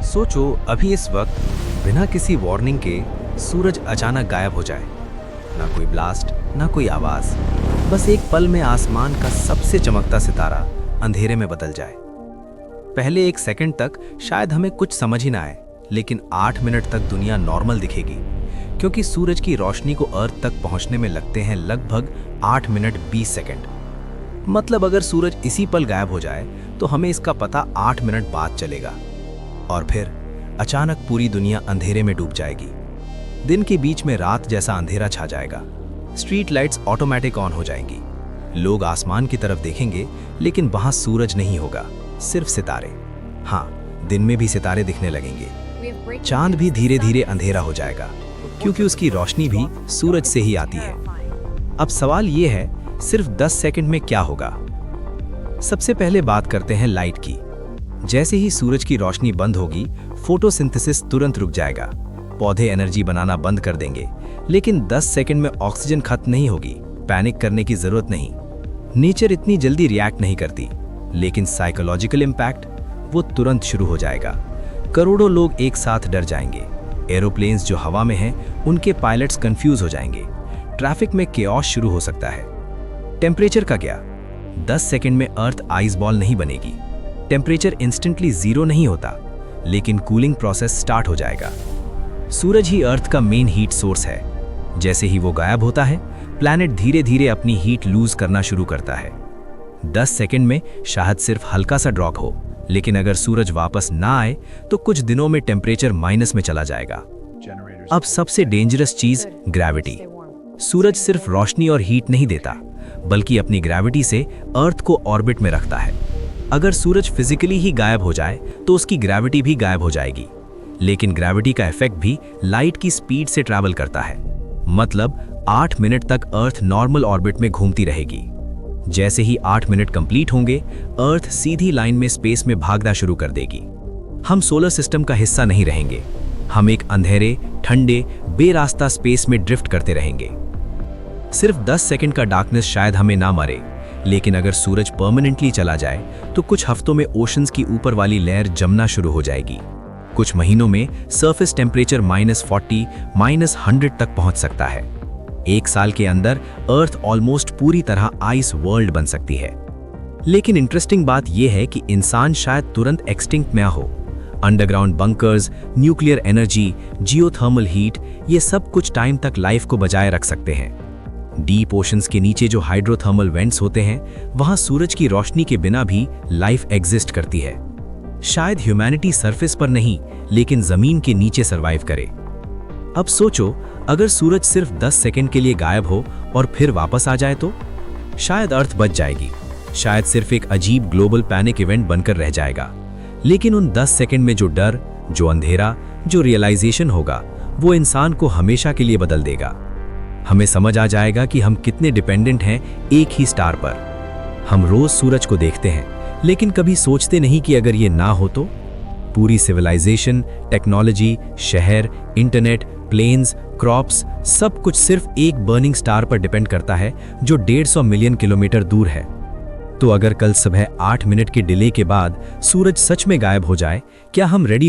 सोचो अभी इस वक्त बिना किसी वार्निंग के सूरज अचानक गायब हो जाए। ना कोई ब्लास्ट, ना कोई आवाज, बस एक पल में आसमान का सबसे चमकता सितारा अंधेरे में बदल जाए। पहले एक सेकंड तक शायद हमें कुछ समझ ही ना आए, लेकिन 8 मिनट तक दुनिया नॉर्मल दिखेगी, क्योंकि सूरज की रोशनी को अर्थ तक पहुंचने में लगते हैं लगभग 8 मिनट 20 सेकंड। मतलब अगर सूरज इसी पल गायब हो जाए तो हमें इसका पता 8 मिनट बाद चलेगा, और फिर अचानक पूरी दुनिया अंधेरे में डूब जाएगी। दिन के बीच में रात जैसा अंधेरा छा जाएगा। स्ट्रीट लाइट्स ऑटोमेटिक ऑन हो जाएंगी। लोग आसमान की तरफ देखेंगे, लेकिन वहां सूरज नहीं होगा, सिर्फ सितारे। हाँ, दिन में भी सितारे दिखने लगेंगे। चांद भी धीरे धीरे अंधेरा हो जाएगा, क्योंकि उसकी रोशनी भी सूरज से ही आती है। अब सवाल ये है, सिर्फ 10 सेकंड में क्या होगा? सबसे पहले बात करते हैं लाइट की। जैसे ही सूरज की रोशनी बंद होगी, फोटोसिंथेसिस तुरंत रुक जाएगा। पौधे एनर्जी बनाना बंद कर देंगे, लेकिन 10 सेकंड में ऑक्सीजन खत्म नहीं होगी। पैनिक करने की जरूरत नहीं। नेचर इतनी जल्दी रिएक्ट नहीं करती, लेकिन साइकोलॉजिकल इंपैक्ट वो तुरंत शुरू हो जाएगा। करोड़ों लोग एक साथ डर जाएंगे। एरोप्लेन्स जो हवा में हैं, उनके पायलट्स कंफ्यूज हो जाएंगे। ट्रैफिक में केओस शुरू हो सकता है। टेम्परेचर का क्या? 10 सेकंड में अर्थ आइस बॉल नहीं बनेगी। टेम्परेचर इंस्टेंटली जीरो नहीं होता, लेकिन कूलिंग प्रोसेस स्टार्ट हो जाएगा। सूरज ही अर्थ का मेन हीट सोर्स है। जैसे ही वो गायब होता है, प्लैनेट धीरे धीरे अपनी हीट लूज करना शुरू करता है। 10 सेकंड में शायद सिर्फ हल्का सा ड्रॉप हो, लेकिन अगर सूरज वापस ना आए तो कुछ दिनों में टेम्परेचर माइनस में चला जाएगा। अब सबसे डेंजरस चीज, ग्रेविटी। सूरज सिर्फ रोशनी और हीट नहीं देता, बल्कि अपनी ग्रेविटी से अर्थ को ऑर्बिट में रखता है। अगर सूरज फिजिकली ही गायब हो जाए तो उसकी ग्रेविटी भी गायब हो जाएगी, लेकिन ग्रेविटी का इफेक्ट भी लाइट की स्पीड से ट्रैवल करता है। मतलब 8 मिनट तक अर्थ नॉर्मल ऑर्बिट में घूमती रहेगी। जैसे ही 8 मिनट कंप्लीट होंगे, अर्थ सीधी लाइन में स्पेस में भागना शुरू कर देगी। हम सोलर सिस्टम का हिस्सा नहीं रहेंगे। हम एक अंधेरे, ठंडे, बेरास्ता स्पेस में ड्रिफ्ट करते रहेंगे। सिर्फ 10 सेकंड का डार्कनेस शायद हमें ना मारे, लेकिन अगर सूरज परमानेंटली चला जाए तो कुछ हफ्तों में ओशंस की ऊपर वाली लेयर जमना शुरू हो जाएगी। कुछ महीनों में सरफेस टेम्परेचर -40, -100 तक पहुंच सकता है। एक साल के अंदर अर्थ ऑलमोस्ट पूरी तरह आइस वर्ल्ड बन सकती है। लेकिन इंटरेस्टिंग बात यह है कि इंसान शायद तुरंत एक्सटिंक्ट ना हो। Underground bunkers, nuclear energy, geothermal heat, ये सब कुछ टाइम तक लाइफ को बचाए रख सकते हैं। डीप ओशंस के नीचे जो हाइड्रोथर्मल वेंट्स होते हैं, वहां सूरज की रोशनी के बिना भी लाइफ एग्जिस्ट करती है। शायद ह्यूमैनिटी सरफेस पर नहीं, लेकिन जमीन के नीचे सरवाइव करे। अब सोचो, अगर सूरज सिर्फ 10 सेकंड के लिए गायब हो और फिर वापस आ जाए तो? शायद अर्थ बच जाएगी, शायद सिर्फ एक अजीब ग्लोबल पैनिक इवेंट बनकर रह जाएगा। लेकिन उन 10 सेकंड में जो डर, जो अंधेरा, जो रियलाइजेशन होगा, वो इंसान को हमेशा के लिए बदल देगा। हमें समझ आ जाएगा कि हम कितने डिपेंडेंट हैं एक ही स्टार पर। हम रोज सूरज को देखते हैं, लेकिन कभी सोचते नहीं कि अगर ये ना हो तो? पूरी सिविलाइजेशन, टेक्नोलॉजी, शहर, इंटरनेट, प्लेन्स, क्रॉप्स, सब कुछ सिर्फ एक बर्निंग स्टार पर डिपेंड करता है, जो 150 मिलियन किलोमीटर दूर है। तो अगर कल सुबह 8 मिनट के डिले के बाद सूरज सच में गायब हो जाए, क्या हम रेडी